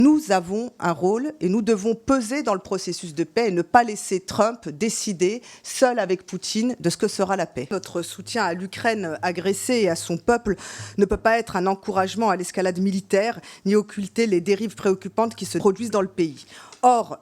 Nous avons un rôle et nous devons peser dans le processus de paix et ne pas laisser Trump décider, seul avec Poutine, de ce que sera la paix. Notre soutien à l'Ukraine agressée et à son peuple ne peut pas être un encouragement à l'escalade militaire, ni occulter les dérives préoccupantes qui se produisent dans le pays. Or,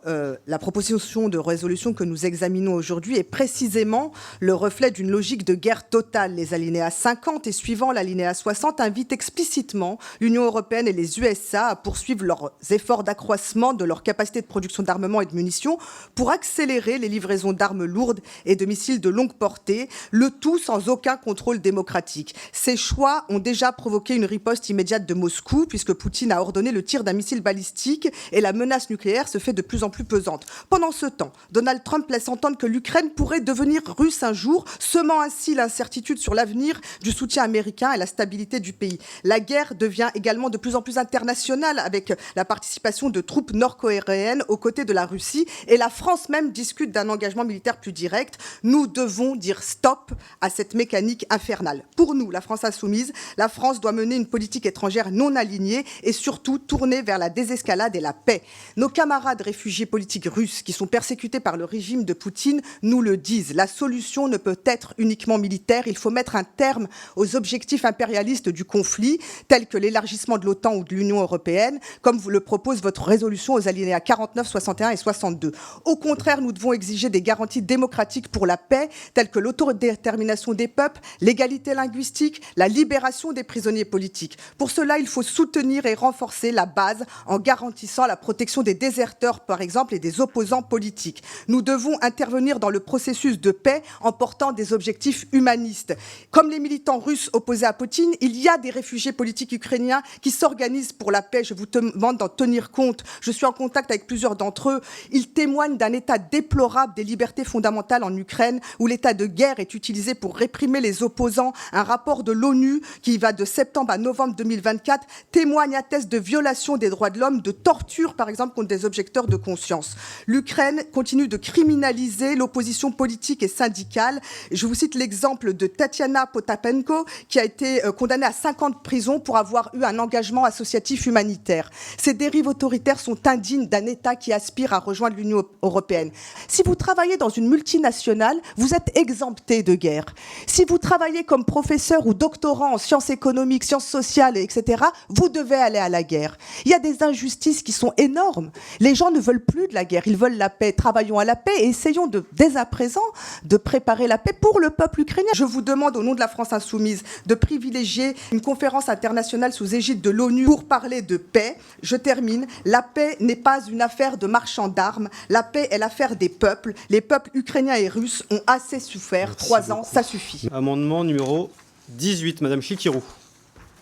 la proposition de résolution que nous examinons aujourd'hui est précisément le reflet d'une logique de guerre totale. Les alinéas 50 et suivants l'alinéa 60 invitent explicitement l'Union européenne et les USA à poursuivre leurs efforts d'accroissement de leur capacité de production d'armement et de munitions pour accélérer les livraisons d'armes lourdes et de missiles de longue portée, le tout sans aucun contrôle démocratique. Ces choix ont déjà provoqué une riposte immédiate de Moscou, puisque Poutine a ordonné le tir d'un missile balistique et la menace nucléaire se fait de plus en plus pesante. Pendant ce temps, Donald Trump laisse entendre que l'Ukraine pourrait devenir russe un jour, semant ainsi l'incertitude sur l'avenir du soutien américain et la stabilité du pays. La guerre devient également de plus en plus internationale, avec la participation de troupes nord-coréennes aux côtés de la Russie, et la France même discute d'un engagement militaire plus direct. Nous devons dire stop à cette mécanique infernale. Pour nous, la France insoumise, la France doit mener une politique étrangère non alignée et surtout tournée vers la désescalade et la paix. Nos camarades réfugiés politiques russes qui sont persécutés par le régime de Poutine nous le disent. La solution ne peut être uniquement militaire. Il faut mettre un terme aux objectifs impérialistes du conflit, tels que l'élargissement de l'OTAN ou de l'Union européenne, comme vous le propose votre résolution aux alinéas 49, 61 et 62. Au contraire, nous devons exiger des garanties démocratiques pour la paix, telles que l'autodétermination des peuples, l'égalité linguistique, la libération des prisonniers politiques. Pour cela, il faut soutenir et renforcer la base en garantissant la protection des déserteurs, par exemple, et des opposants politiques. Nous devons intervenir dans le processus de paix en portant des objectifs humanistes. Comme les militants russes opposés à Poutine, il y a des réfugiés politiques ukrainiens qui s'organisent pour la paix. Je vous demande d'en tenir compte. Je suis en contact avec plusieurs d'entre eux. Ils témoignent d'un état déplorable des libertés fondamentales en Ukraine, où l'état de guerre est utilisé pour réprimer les opposants. Un rapport de l'ONU qui va de septembre à novembre 2024 témoigne, atteste de violations des droits de l'homme, de torture, par exemple, contre des objecteurs de conscience. L'Ukraine continue de criminaliser l'opposition politique et syndicale. Je vous cite l'exemple de Tatiana Potapenko, qui a été condamnée à 5 ans de prison pour avoir eu un engagement associatif humanitaire. Ces dérives autoritaires sont indignes d'un État qui aspire à rejoindre l'Union européenne. Si vous travaillez dans une multinationale, vous êtes exempté de guerre. Si vous travaillez comme professeur ou doctorant en sciences économiques, sciences sociales, etc., vous devez aller à la guerre. Il y a des injustices qui sont énormes. Les gens ne veulent plus de la guerre, ils veulent la paix. Travaillons à la paix et essayons dès à présent de préparer la paix pour le peuple ukrainien. Je vous demande au nom de la France insoumise de privilégier une conférence internationale sous égide de l'ONU pour parler de paix. Je termine. La paix n'est pas une affaire de marchands d'armes. La paix est l'affaire des peuples. Les peuples ukrainiens et russes ont assez souffert. Merci 3 ans, beaucoup. ça suffit. Amendement numéro 18, Madame Chikirou.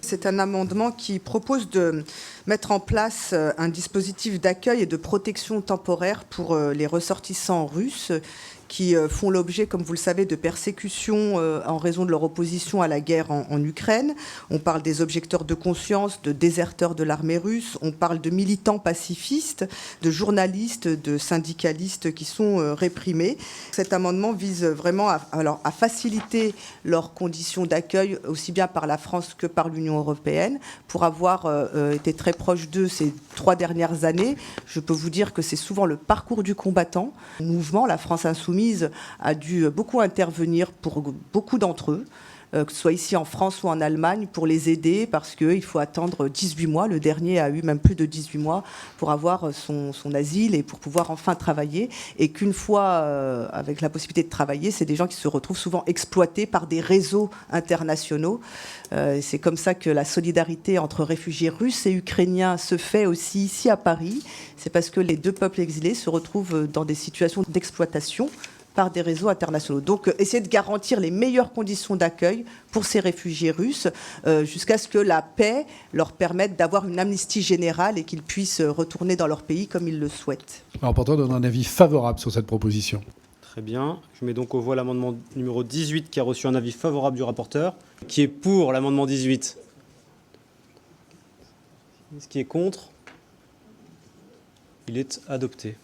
C'est un amendement qui propose de mettre en place un dispositif d'accueil et de protection temporaire pour les ressortissants russes qui font l'objet, comme vous le savez, de persécutions en raison de leur opposition à la guerre en Ukraine. On parle des objecteurs de conscience, de déserteurs de l'armée russe, on parle de militants pacifistes, de journalistes, de syndicalistes qui sont réprimés. Cet amendement vise vraiment à faciliter leurs conditions d'accueil, aussi bien par la France que par l'Union européenne. Pour avoir été très proche d'eux ces 3 dernières années, je peux vous dire que c'est souvent le parcours du combattant. Le mouvement, la France insoumise, a dû beaucoup intervenir pour beaucoup d'entre eux, que ce soit ici en France ou en Allemagne, pour les aider, parce qu'il faut attendre 18 mois. Le dernier a eu même plus de 18 mois pour avoir son asile et pour pouvoir enfin travailler. Et qu'une fois avec la possibilité de travailler, c'est des gens qui se retrouvent souvent exploités par des réseaux internationaux. C'est comme ça que la solidarité entre réfugiés russes et ukrainiens se fait aussi ici à Paris. C'est parce que les deux peuples exilés se retrouvent dans des situations d'exploitation par des réseaux internationaux. Donc, essayer de garantir les meilleures conditions d'accueil pour ces réfugiés russes, jusqu'à ce que la paix leur permette d'avoir une amnistie générale et qu'ils puissent retourner dans leur pays comme ils le souhaitent. Le rapporteur donne un avis favorable sur cette proposition. Très bien. Je mets donc au voie l'amendement numéro 18 qui a reçu un avis favorable du rapporteur. Qui est pour l'amendement 18 ? Qui est contre ? Il est adopté.